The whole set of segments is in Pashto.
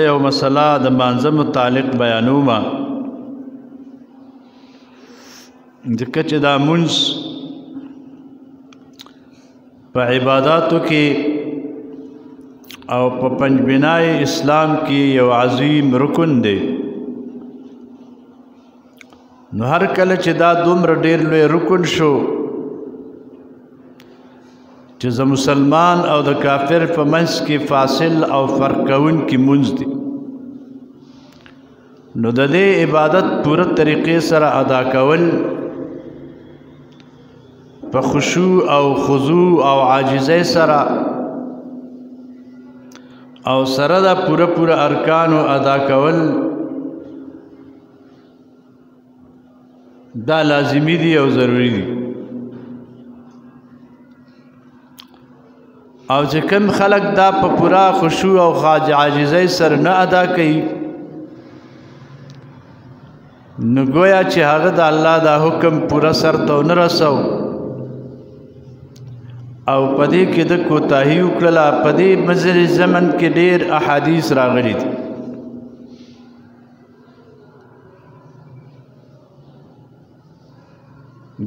یو مسله د مانځه متعلق بیانومه ځکه چې دا مونځ په عباداتو کې او په پنجبنای اسلام کې یو عظیم رکن دی. نو هر کله چې دا دومره ډېر لوی رکن شو چې د مسلمان او د کافر په منځ کې فاصل او فرق کوونکی مونځ دی، نو د دې عبادت پوره طریقې سره ادا کول په خشوع او خضوع او عاجزۍ سره او سره د پوره ارکانو ادا کول دا لازمی دی او ضروری دی. او چې کوم خلق دا په پورا خشوع او عاجزۍ سره نه ادا کوي، نو گویا چې هغه د الله دا حکم پورا سرته نه رسو او پدې کې د کوتاهي وکړله. پدې مزل زمن کې ډېر احادیث راغلي دي.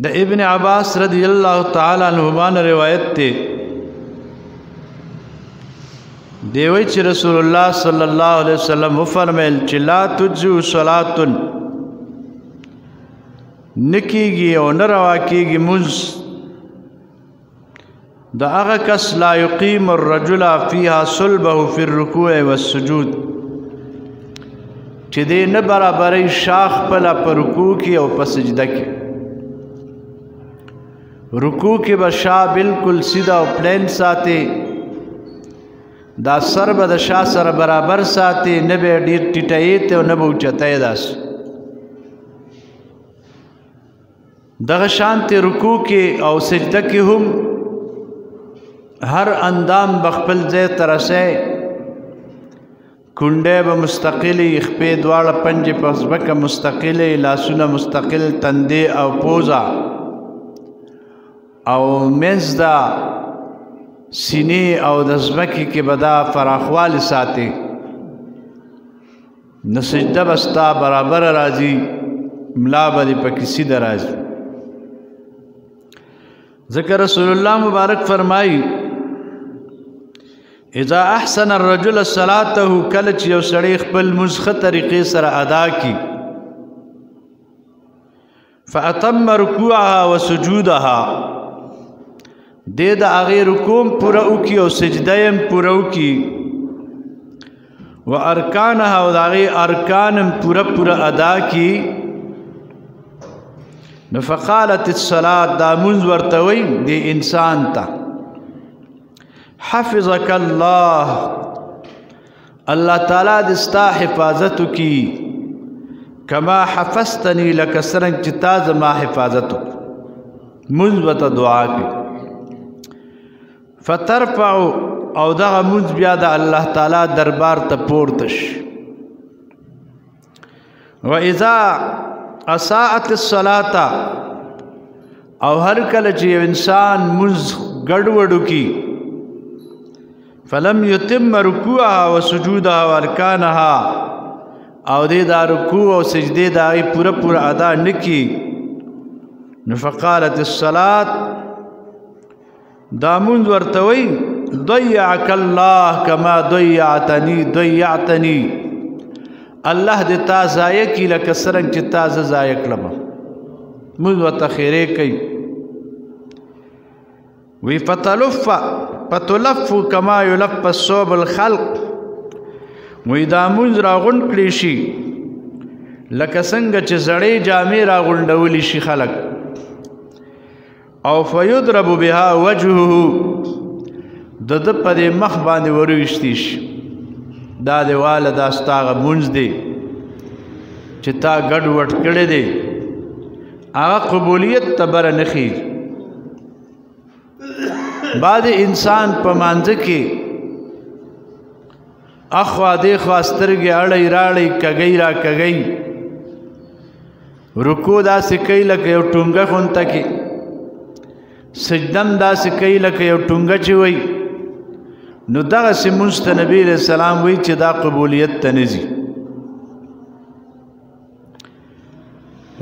د ابن عباس رضی الله تعالی عنهما روایت ته دیوی چې رسول الله صلی الله علیه وسلم فرمایل چې لا تجزئ صلاة نکیږي او نه روا کیږي مونځ د هغه کس لا یقیم الرجل فیها صلبه فی الرکوع والسجود چې دې نه برابرۍ شاخ خپله په رکوع کې او په سجده کې. رکوع کې به شا بالکل سیده او پلین ساتي، دا سر به د شا سره برابر ساتي، نه به ډېر ټیټوي ته او نه به اوچتوي. داسې دغه شانتې رکوع کې او سجده کې هم هر اندام به خپل ځای ته رسئ، کونډۍ به مستقلې، خپې دواړه پنجې په ځمکه مستقلې، لاسونه مستقل، تندې او پوزه او منځ د سینې او د ځمکې کې به دا فراخوالی ساتي. نو سجده به ستا برابره راځي، ملا به دې پکې سیده راځي. ځکه رسول الله مبارک فرمایي اذا احسن الرجل صلاته، کله چې یو سړی خپل مونځ ښه طریقې سره ادا کړي، فاتم رکوعها وسجودها، دې د هغې رکوع پوره وکړي او سجده یې پوره وکړي، و ارکانها او د هغې ارکان هم پوره ادا کړي. نو فقالت الصلاة، دا مونځ ورته وایي دې انسان ته حفظک الله، الله تعالی دې ستا حفاظت وکړي، کما حفظتنی، لکه څرنګه چې تا زما حفاظت وکړه. مونځ ورته دعا کوي. فترفع، او دغه مونځ بیا د الله تعالی دربار ته پورته شي. و اذا اساءت الصلاة، او هر کله چې یو انسان مونځ ګډوډ وکړي، فلم یتم رکوعها وسجودها وارکانها، او دې دا رکوع او سجدې د هغې پوره ادا نه کړي، نو فقالت الصلاة، دا مونځ ورته وایي ضیعک الله کما ضیعتنی، الله دې تا ضایع کړي لکه څرنګه چې تا زه ضایع کړم. مونځ ورته خیرې کوي. وی فتلف کما یلف الثوب الخلق، وی دا مونځ راغونډ کړي شي لکه څنګه چې زړې جامې راغونډولی شي خلک. او فیضرب بها وجهه، د ده په دې مخ باندې ورویشتي شي. دا دې واله دا ستا هغه مونځ دی چې تا ګډوډ کړی دی، هغه قبولیت ته بره نه خیږي. بعد انسان په مانځه کې اخوا دېخوا سترګې اړی راړی، کږی را کږی، رکوع داسې کوي لکه یو ټونګه غونته کې، سجدم داسې کوي لکه یو ټونګه چې وایي، نو دغسې مونځ ته نبي علیہ السلام وایي چې دا قبولیت ته نه ځي.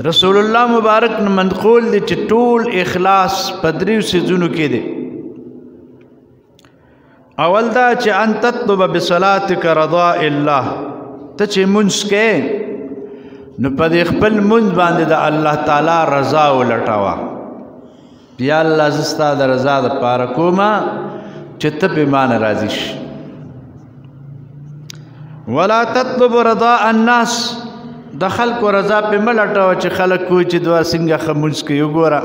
رسول الله مبارک نه منقول دی چې ټول اخلاص په دریو څیزونو کې دی. اول دا چې ان تطلب بصلاتک رضاء الله، ته چې مونځ کې نو په دې خپل مونځ باندې د الله تعالی رضا ولټوه. یا الله زه ستا د رضا دپاره کومه چې ته پې مانه راضي شي. ولا تطلب رضاء الناس، د خلکو رضا پې مه لټوه چې خلک کوي چې دوه څنګه ښه مونځ کوي وګوره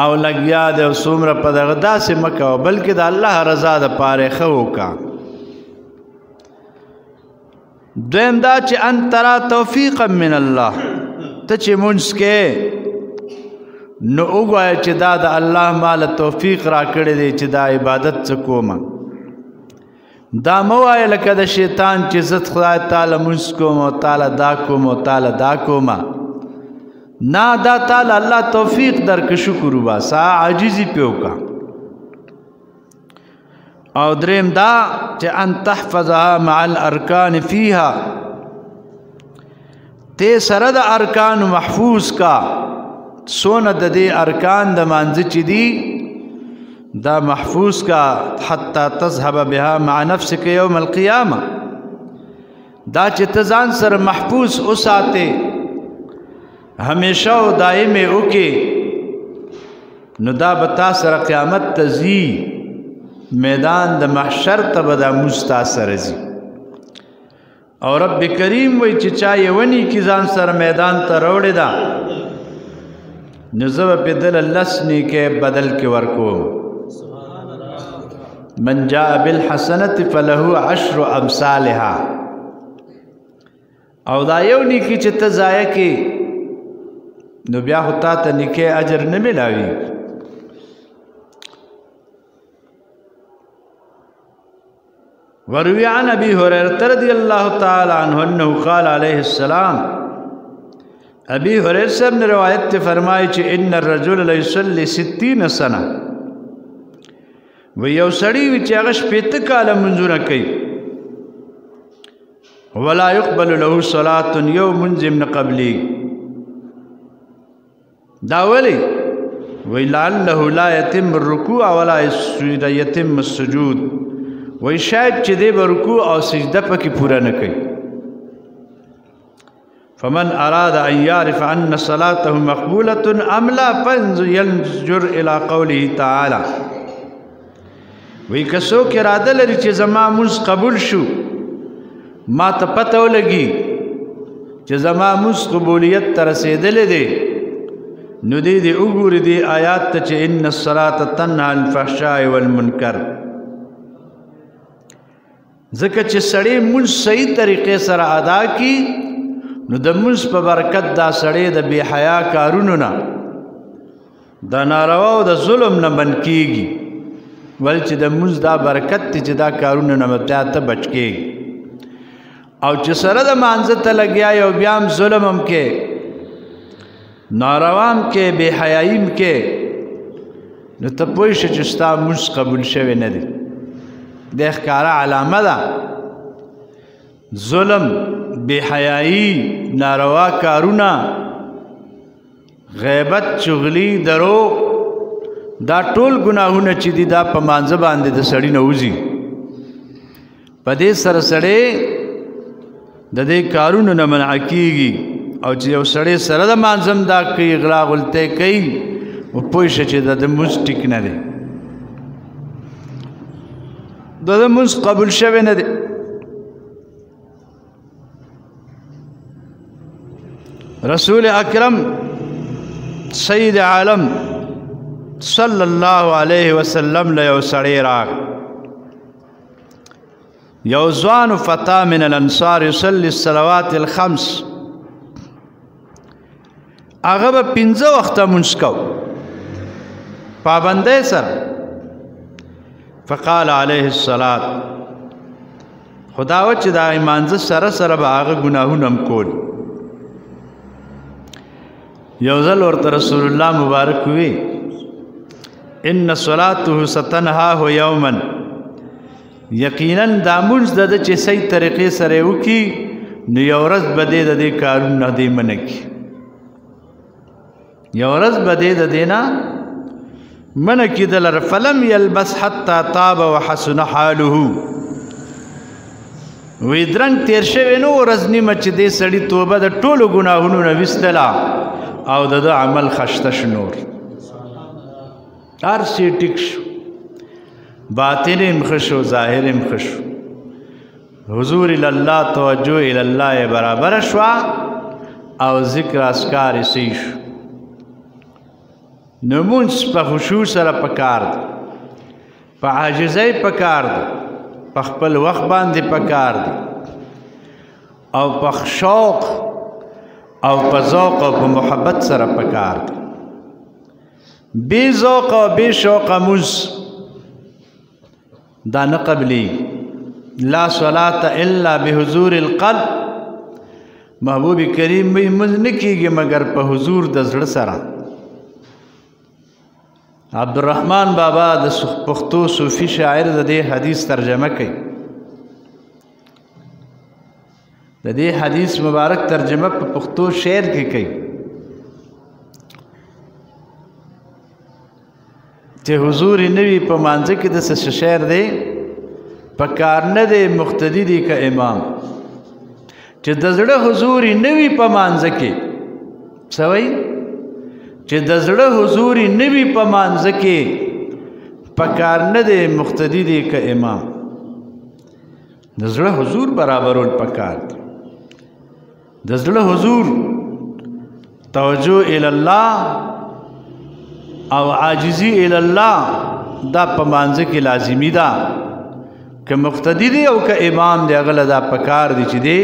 او لګیا دی او څومره په دغه داسې مه کوه، بلکې د الله رضا دپاره یې ښه وکړه. دویم دا چې ان ترى توفیقا من الله، ته چې مونځ کې نو وګوایه چې دا د الله ماله توفیق راکړی دی چې دا عبادت څه کومه. دا مه وایه لکه د شیطان چې زه خدای تعالی مونځ کوم او تعالی دا کوم او تعالی دا کومه. نه، دا تعالی الله توفیق درکړه، شکر وباسه، عاجزي پې وکړه. او دریم دا چې ان تحفظها مع الارکان فیها، ته سره د ارکانو محفوظ کا. څونه د دې ارکان د مانځه چې دي دا محفوظ کا، حتی تذهب بها مع نفسك یوم القیامه، دا چې ته ځان سره محفوظ وساتې، همیشه او دائمې وکې، نو دا به تا سره قیامت ته ځي، میدان د محشر ته به دا مونځ تا سره ځي. او رب کریم وایي چې چا یې ونیکي ځان سره میدان ته راوړې ده نو زه به پې دله 10 نیکۍ بدل کې ورکوم. من جاء بالحسنة فله 10 امثالها. او دا یو نیکي چې ته ضایع کې نو بیا خو تا ته نیکۍ اجر نه ملاوي. وروي عن ابي هريره رضي الله تعالى عنه انه قال عليه السلام، ابي هريره صاحب نے روایت تے فرمائی چې ان الرجل ليصلي 60 سنه، و یو سړی وی چې هغه 60 کاله منځونه کوي، ولا يقبل له صلاه يوم منذ من قبلي. دا ولی وی لعله لا يتم الركوع ولا يتم السجود، وی شاید چې دی به رکوع او سجده پکې پوره نه کوي. فمن اراد ان يعرف ان صلاته مقبوله ام لا فلينظر الى قوله تعالى، وی که څوک اراده لري چې زما مونځ قبول شو، ما ته پته ولګي چې زما مونځ قبولیت ته رسېدلی دی، نو دی وګوري دی آیات ته چې ان الصلاة تنهى عن الفحشاء والمنکر. ځکه چې سړی مونځ صحیح طریقې سره ادا کی نو د مونځ په برکت دا سړی د بې حیا کارونو نه، د ناروا او د ظلم نه بند کېږي، ول چې د مونځ دا برکت دی چې دا کارونو نه به ته بچ کېږي. او چې سره د مانځه ته لګیا یو بیا هم ظلم هم کې، ناروا هم کې، بې حیایي هم کې، نو ته پوه شه چې ستا مونځ قبول شوی نه دی. د ښکاره علامه ده. ظلم، بے حیائی، ناروا کارونه، غیبت، چغلی، درو، دا ټول ګناهونه چې دي دا په مانځه باندې د سړي نه وځي. په دې سره سړی د دې کارونو نه منع کېږي. او چې یو سړی سره د مانځه دا کوي، غلا غلطۍ کوي، پوه شه چې د مونځ ټیک نه دی، د مونځ قبول شوی نه دی. رسول اکرم سید عالم صلی الله علیه وسلم له یو سړی راغ، یو ځوان فتا من الانصار یصلي الصلوات الخمس، هغه به 5 وخته مونځ کو پابندۍ سره. فقال عليه الصلاة، خدا و چې دا مانځه سره سره به هغه ګناهونه هم کول. یو ځل ورته رسول الله مبارک وی ان صلاته ستنهاه یوما، یقینا دا مونځ د ده چې صحیح طریقې سره یې وکړي نو یو ورځ به دی د دې کارونه دی منع کړي یو ورځ به دی د دې نه منع کېدله فلم یلبس حتی طاب وحسن حاله وی درنګ تیر شوی نو ورځ نیمه چې دې سړي توبه د ټولو ګناهونو نه ویستله او د ده عمل خشته شو نور هر شی ټیک شو باطن هم ښه شو ظاهر هم ښه شو حضور الله توجه الله برابر شوه او ذکر اذکار یې صحیح شو نمونځ په خشوع سره پکار دی په عاجزۍ پکار دی په خپل وخت باندې پکار دی او په شوق او په ذوق او په محبت سره پکار دی بې ذوق او بې شوقه مونځ دا نه قبلي لا صلاة الا بحضور القلب محبوب کریم وی مونځ نه کېږي مګر په حضور د زړه سره عبدالرحمن بابا د پښتو صوفي شاعر د دې حدیث ترجمه کوي د دې حدیث مبارک ترجمه په پښتو شعر کې کوي چې حضور نه وي په مانځه کې د څه شعر دی په کار نه دی مقتدي دی که امام چې د زړه حضور نه وي په مانځه کې څه وایي چې د زړه حضور نه وي په مانځه کې په کار نه دی مقتدي دی که امام د زړه حضور برابرول پکار دی د زړه حضور توجه الی الله او عاجزی الی الله دا په مانځه کې لازمي ده که مقتدي دی او که امام دی هغه له دا پکار دی چې دی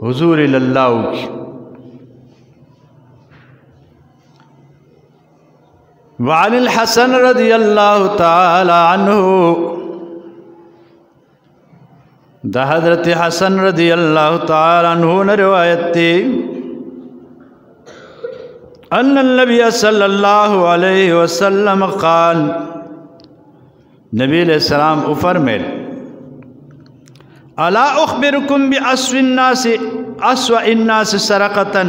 حضور الی الله وکړي وعن الحسن رضی اللہ تعالی عنہ دا حضرت حسن رضی اللہ تعالی عنہ نے روایت تھی ان النبی صلی اللہ علیہ وسلم قال نبی علیہ السلام فرمائے الا اخبرکم باسوأ الناس سرقة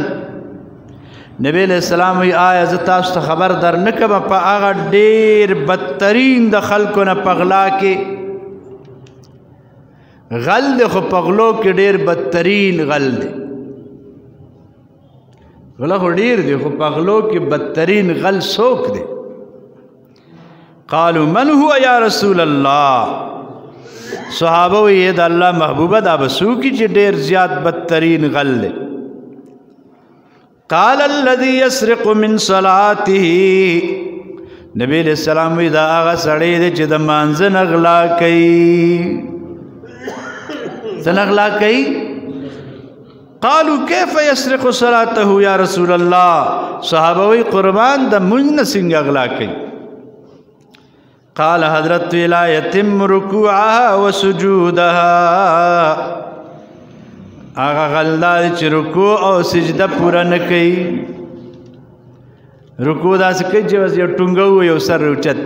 نبی علیہ السلام وی آیا زه تاسو ته خبر در نه کړم په هغه ډېر بدترین د خلکو نه په غلا کې غل دی خو په غلو کې ډېر بدترین غل دی غلا خو ډېر دی خو په غلو کې بدترین غل څوک دی قالوا من هو یا رسول الله صحابه وی د الله محبوبه دا به څوک چې ډېر زیات بدترین غل دی قال الذي يسرق من صلاته نبی علیہ السلام وی دا هغه سړی دی چې د مانځه نه غلا کوي څه نه غلا کوي قالوا كيف يسرق صلاته یا رسول الله صحابه وی قربان د مونږ نه څنګه غلا کوي قال حضرت لا يتم ركوعها وسجودها آغا غلدار چې رکوع او سجده پورا نه کوي رکوع داسې کوي چې بس یو ټونګه یو سر اوچت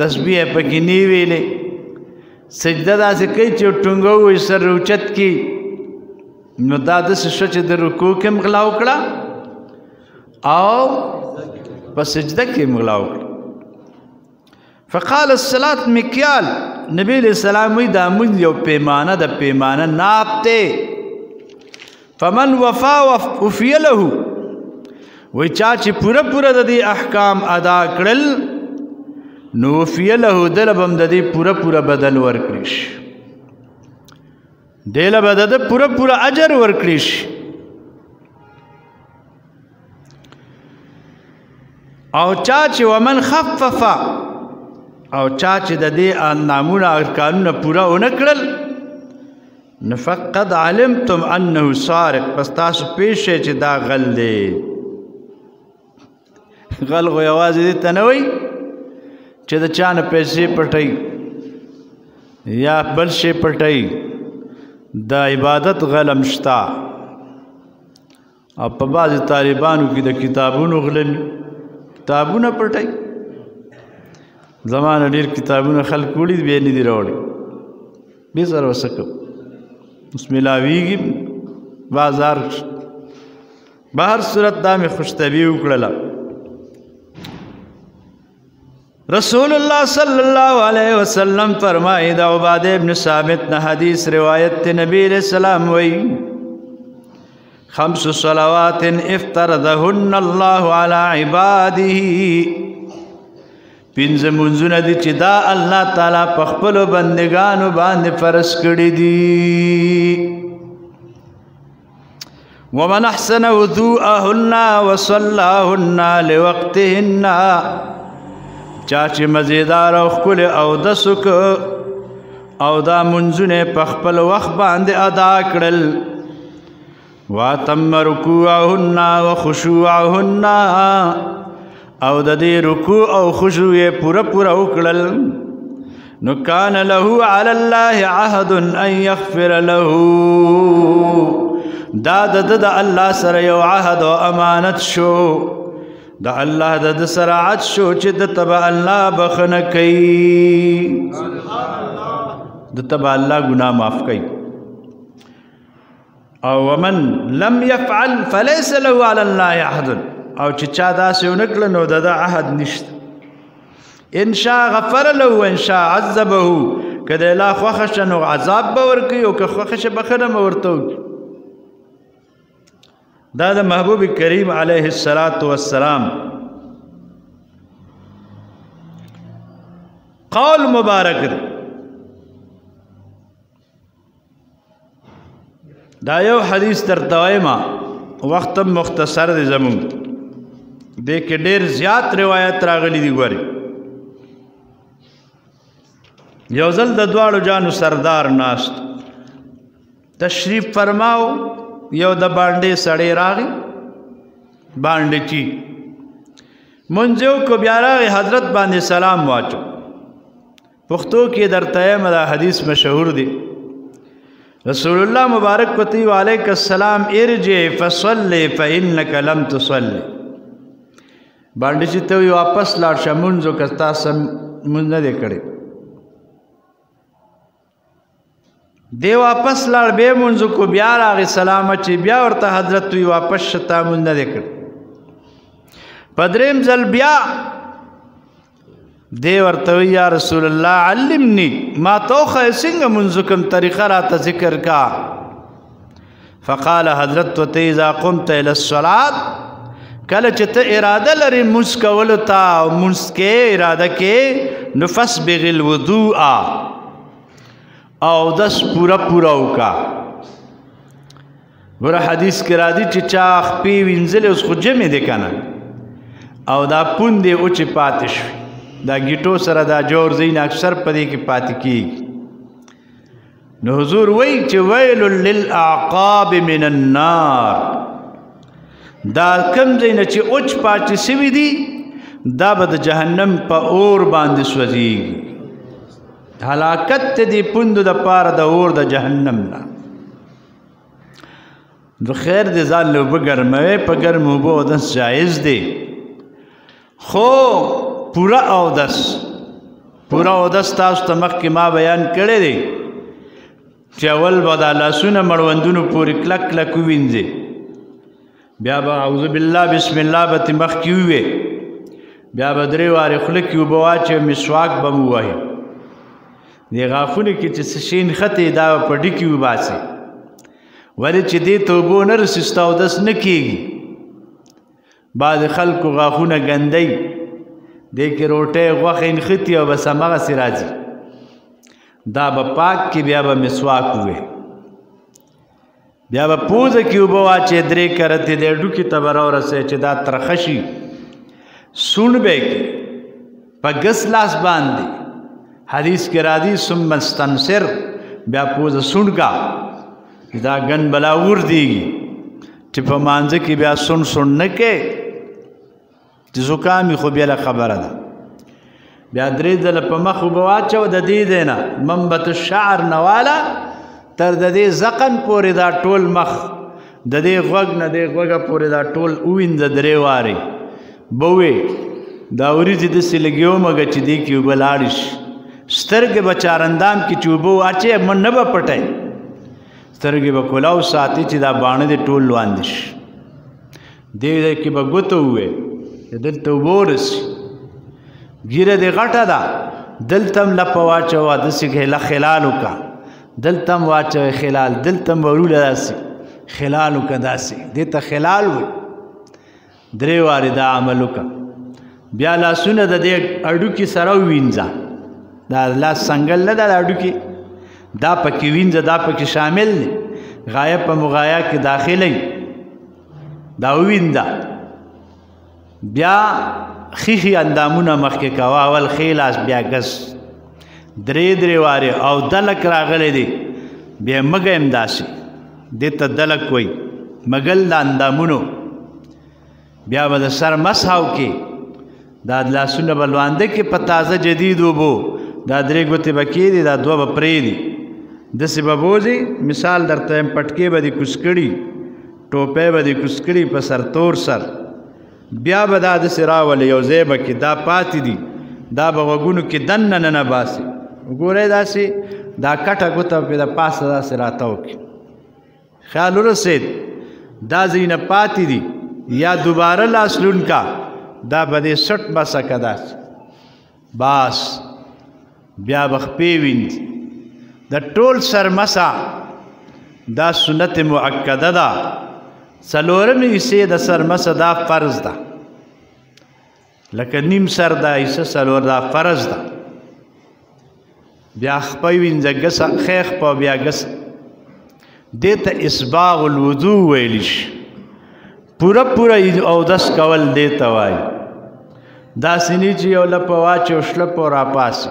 تسبیح پکې نه ویلې سجده داسې کوي چې یو ټونګه یو سر اوچت کی نو دا داسې شو چې د رکوع کې هم غلا وکړه او په سجده کې هم غلا وکړه فقال الصلاة مکیال نبی علیہ السلام وی دا مونږ یو پیمانه د پیمانه ناپ ته فمن وفا وفی له وی چا چې پورا پورا د دې احکام ادا کړل نو وفی له دل بم د دې پورا پورا بدل ورکړي دل به د پورا پورا اجر ورکړي او چا چې ومن خفف او چا چې د دې نامونه ارکانونه پورا ونه کړل نو فقد علمتم انه سارق پس تاسو پیش شئ چې دا غل دی غل خو یوازې دې ته نه وایي چې د چا نه پیسې پټوي یا بل شی پټوي د عبادت غلم شته او په بعضې طالبانو کې د کتابونو غلم کتابونه پټوي زمانه ډېر کتابونه خلک وړي بیا نه دي راوړي بې سره به څه کوو اوس میلاویږي بازار به هر صورت دا مې خوشطبي وکړله رسول الله صلی الله علیه وسلم فرمایي د عباده ابن ثابت نه حدیث روایت ته نبی علیہ السلام وایي 5 صلوات افترضهن الله على عباده 5 منځونه دي چې دا الله تعالی په خپلو بندګانو باندې فرض کړي دي ومن احسن وضوءهن وصلاهن لوقتهن چا چې مزیدار او ښکلی اودس وکړه او دا منځونه په خپل وخت باندې ادا کړل واتم رکوعهن وخشوعهن او د دې رکوع او خشوع یې پوره وکړل نو کان له علی الله عهد ان یغفر له دا د الله سره یو عهد او امانت شو دا الله د سره عهد شو چې د تبع الله بخنه کوي د تبع الله ګناه معاف کوي او ومن لم يفعل فليس له على الله عهد او چې چا داسې ونه کړه نو د عهد نشته ان شاء غفر له وان شاء عذبه کله لا خوښه شه نو عذاب به ورکوي او که خوښه شه بخنه به ورته وکړي دا د محبوب کریم علیه الصلاة والسلام قول مبارک دی دا یو حدیث درته وایم وخت مختصر دی زمون دې کې ډېر زیات روایت راغلي دي ګورئ یو ځل د دواړو جانو سردار ناست تشریف فرماو یو د باندې سړی راغی باندې چی منځو کو بیا راغی حضرت باندې سلام واچو پښتو کې درته دا حدیث مشهور دی رسول الله مبارک پتی وعلیک السلام ارجع فصلی فانک لم تصلی باندې چې ته واپس لاړ شه منځو که تاسو مونږ نه دی کړی دی واپس لاړ بیا مونځ کو بیا راغی سلام چې بیا ورته حضرت وی واپس شتا مونږ نه دی کړی په درېیم ځل بیا دی ورته وی یا رسول الله علمني ما توخه څنګه مونځ کوم طریقه راته ذکر کا فقال حضرت ته اذا قمت الى الصلاه کله چې ته اراده لري مونځ کولو ته مونځ کې اراده کې نفسبغ الوضوء او دس پورا وکا ور حدیث کې را دي چې چا خپې وینځلې اوس خو جمع دی کنه او دا پوندې او چې پاتې شوي دا ګیټو سره دا جوړ زین اکثر پدې کې پاتې کیږي نو حضور وایي چې ویل للاعقاب من النار دا کم ځای نه چې اوچ پاتې شوي دي دا به د جهنم په اور باندې سوځېږي هلاکت دی پوندو د پاره د اور د جهنم نه نو خیر دې ځان له اوبه ګرموي په ګرمو اوبو اودس جایز دی خو پورا اودس تاسو ته مخکې ما بیان کړی دی چې اول به دا لاسونه مړوندونو پورې کلک ووینځې بیا به اعوذ بالله بسم الله به ترې مخکې ووې بیا به 3 وارې خوله کې اوبه واچوې مسواک به مو ووهې دی غاښونه کې چې څه شي نښتې دا په ډکي وباسي ولې چې دې ته اوبو نه رسي ستا اودس نه کېږي بعضې خلکو غاښونه ګندی دې کې روټۍ غوښې نښتي او بس همغسې راځي دا به پاک کې بیا به مسواک ووې بیا به پوزه کې اوبه واچې 3 کرتې دې ډوکي ته به راورسې چې دا ترخه شي سوڼ به کې په ګس لاس باندې حدیث کې راځي ثم استنصر بیا پوزه سوڼ کا دا ګن بلا ور دیږي چې په مانځه کې بیا سوڼ نه کې چې زکامي خو بیا خبره ده بیا 3 ځله په مخ اوبه واچو د دې دی نه منبت الشعر نواله تر د دې زقن پورې دا ټول مخ د دې غوږ نه دې غوږه پورې دا ټول ووینځه 3 وارې به وې دا وریځې داسې لګې ومږه چې دې کې اوبه لاړې شي سترګې به چارندام کې چې اوبه واچوې من نه به پټوي سترګې به کولاو ساتي چې دا باڼه دې ټول لواندې شي دې ځای کې به ګوته ووې چې دلته اوبه ورسي ږیره دې غټه ده دلته هم لپه واچوه داسې خلال وکړه دلته هم واچوئ خلال دلته هم وروله داسې خلال وکړه داسې دې ته خلال وایي 3 وارې دا عمل وکړه بیا لاسونه د دې اډوکي سره ووینځه دا لاس څنګل نه ده د اډوکي دا پکې وینځه دا پکې شامل دی غایه په مغایه کې داخلي دا ووینځه بیا خیخي اندامونه مخکې کوه اول ښی لاس بیا ګس 3 وارې او دلک راغلی دی بیا مږه هم داسې دې ته دلک وایي مګل د اندامونو بیا به د سر مسحو کې دا لاسونه به لوانده کې په تازه جدید اوبو دا 3 ګوتې به کېدي دا 2 به پرېږدي داسې به بوځي مثال درته یم پټکې به دې کوز کړي ټوپۍ به دې کوز کړي په سر تور سر بیا به دا داسې راولي یو ځای به کې دا پاتې دي دا به غوږونو کې دننه نه باسي وګورئ داسې دا کټه ګوته پې د پاسه داسې راته وکړي خیال ورسېد دا ځینه پاتې دي یا دوباره لاس لون کا دا به دې سټ بسه که داسې باس بیا به خپې وینځي د ټول سر مسه دا سنت مؤکده ده 4مې حصې د سر مسه دا فرض ده لکه نیم سر دا حصه 4 دا فرض ده بیا خپې وینځه ګسه ښی خپه بیا ګسه دې ته اسباغ الوضو ویلی شي پوره اودس کول دې ته وایي داسې نه چې یو لپه واچي او شلپه راپاسي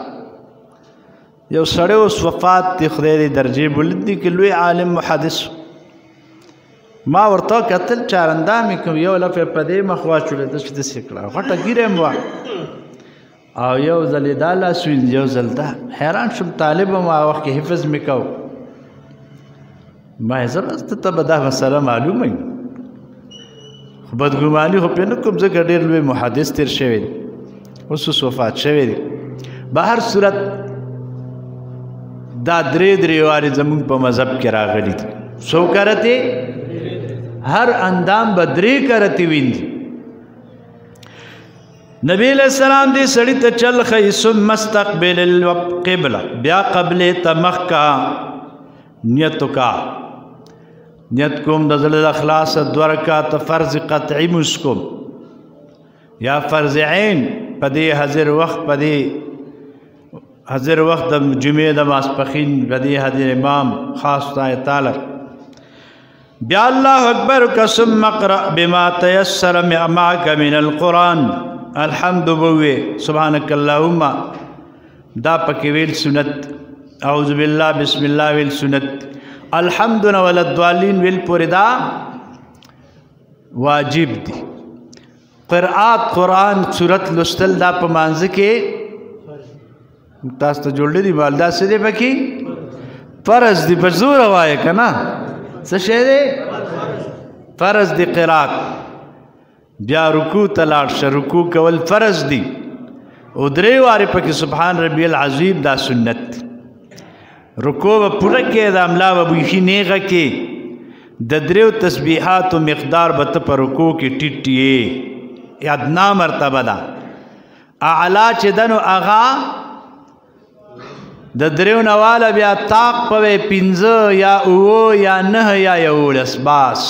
یو سړی اوس وفات دی خدای دې درجې بلند دي کې لوی عالم محدث ما ورته کتل چارندامې کوم یو لپه په دې مخ واچولی داسې داسې کړه غټه ږیره هم وه او یو ځل یې دا لاس وینځي یو ځل دا حیران شوم طالب هم هغه وخت کې حفظ مې کو ما یې زه بس ته به دا مسله معلومه وي خو بدګماني خو پرې نه کوم ځکه ډېر لوی محدث تېر شوی دی اوس وفات شوی دی به هر صورت دا 3 وارې زمونږ په مذهب کې راغلي دي څو کرتې هر اندام به 3 کرتې وینځي نبی علیہ السلام دې سړي ته چل ښیي ثم استقبل القبله بیا قبلې ته مخ کا نیت وکړه نیت کوم د زړه د اخلاص 2 رکعات فرض قطعي مونځ کوم یا فرض عین په دې حاضر وخت د جمعې د ماسپښین په دې حاضر امام خاص خدای تعالی بیا الله اکبر که ثم اقرأ بما تيسر معك من القرآن الحمد بوي سبحانك اللهم دا پکې ویل سنت اعوذ بالله بسم الله ویل سنت الحمد ولا الضالين ویل پورې دا واجب دي قرآن سورت لوستل دا په مانځ کې تاسو ته جوړلې دي مال دا څه دی پکې فرض دي په زور وایه که نه څه شی دی فرض دی قرات بیا رکوع ته لاړ شه رکوع کول فرض دي او 3 وارې پکې سبحان ربی العظیم دا سنت رکوع به پوره کې د املا به بیخي نیغه کې د 3 تسبیحاتو مقدار به ته په رکوع کې ټیټ یې ادنا مرتبه ده اعلی چې ده نو هغه د 3 نه واله بیا طاق په 15 یا 9 یا 9 یا 11 باس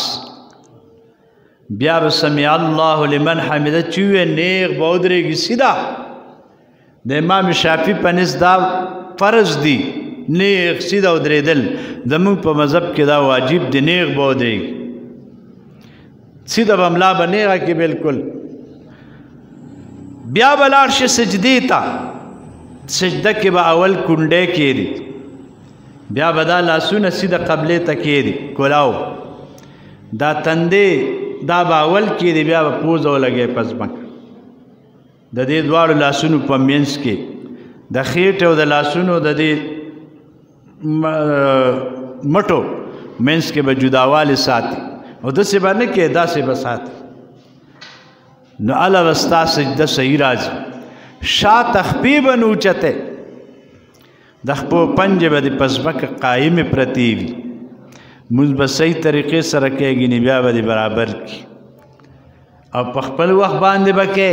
بیا به سمع الله لمن حمده چې ویې نیغ به ودرېږي سیده د امام شافعي په نس دا فرض دي نیغ سیده ودرېدل زموږ په مذهب کې دا واجب دی نیغ به ودرېږي سیده به ملا به نیغه کې بلکل بیا به لاړ شي سجدې ته سجده کې به اول کونډې کېدي بیا به دا لاسونه سیده قبلې ته کېدي کلاو دا تندې دا به اول کېدي بیا به پوزه ولګوي په ځمکه د دې دواړو لاسونو په منځ کې د خېټې او د لاسونو د دې مټو منځ کې به جداوالی ساتي او داسې به نه کې داسې به ساتي نو علا وستا سجده صحیح راځي شا تخپی به نوچته د خپو پنجې به د پزمکه قایمې پرتې وي مونځ به صحیح طریقې سره کېږي نو بیا به د برابر کړي او په خپل وخت باندې به کې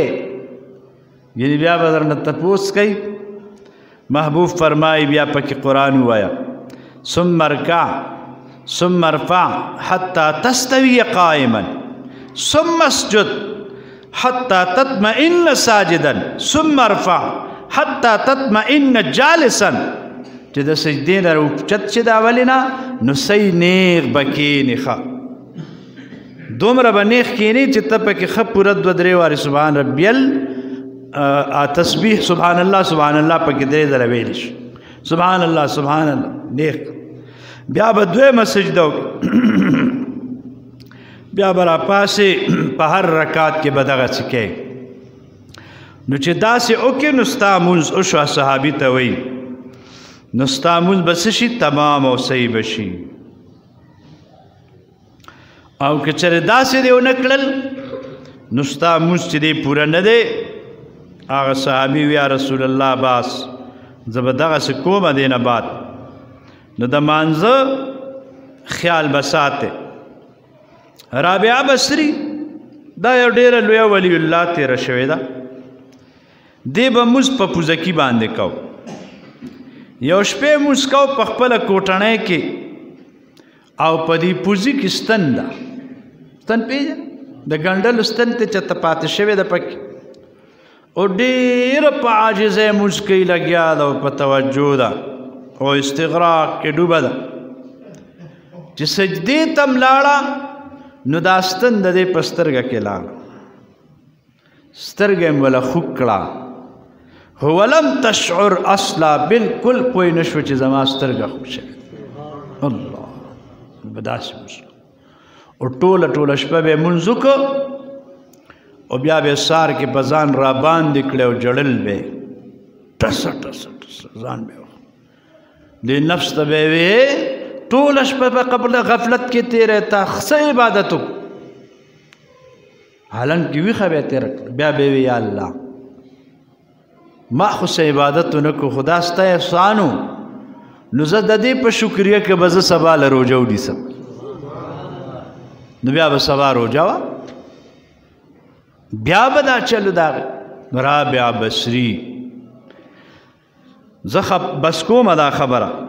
یعنې بیا به درنه تپوس کوي محبوب فرمایي بیا پکې قرآن ووایه ثم ارکع ثم ارفع حتى تستوي قائما ثم اسجد حتى تطمئن ساجدا ثم ارفع حتى تطمئن جالسا چې د سجدې نه راوچت چې د اولې نه نو صحیح نیغ به کښېنې ښه دومره به نیغ کښېنې چې ته پکې ښه پوره دوه درې وارې سبحان ربیل تسبیح سبحان الله پکې درې ځله ویلی شي سبحان الله نیغ بیا به دویمه سجده بیا به راپاسې په هر رکات کې به دغسې کوې نو چې داسې وکړې نو ستا مونځ وشوه صحابي ته وایي نو ستا مونځ به څه شي تمام او صحیح به شي او که چېرې داسې دی ونه کړل نو ستا مونځ چې دی پوره نه دی هغه صحابي وی یا رسول الله باس زه به دغسې کومه دی نه بعد نو د مانځه خیال به ساتې رابعه بصري دا یو ډېره لویه ولی الله تېره شوې ده دی به مونځ په پوزکي باندې کو یو شپې مونځ کو په خپله کوټنۍ کې او په دې پوزي کې ستن ده ستن پېژنې د ګنډلو ستن ته چېرته پاتې شوې ده پکې او ډېره په عاجزۍ مونځ کوي لګیا ده او په توجه ده او استغراق کې ډوبه ده چې سجدې ته ملاړه نو دا ستن د دې په سترګه کې لاړه سترګه یې وله خوږ کړه خو ولم تشعر اصلا بالکل پوه نه شو چې زما سترګه خوږ شوې الله به داسې وشو او ټوله شپه به یې مونځ وکړو او بیا به یې سهار کې په ځان را باندې کړی او جړل به یې ټسه ځان به یې دې نفس ته به یې وې ټوله شپه په قبل غفلت کې تېره تا څه عبادت وکړو حالانکې ویښه به یې تېره کړه بیا به یې وې یا الله ما خو څه عبادت ونه کړو خو دا ستا احسان و نو زه د دې په شکریه کې به زه سبا له روژه ونیسم نو بیا به سبا روژه وه بیا به دا چلو د هغې رابعه بصري زه بس کومه دا خبره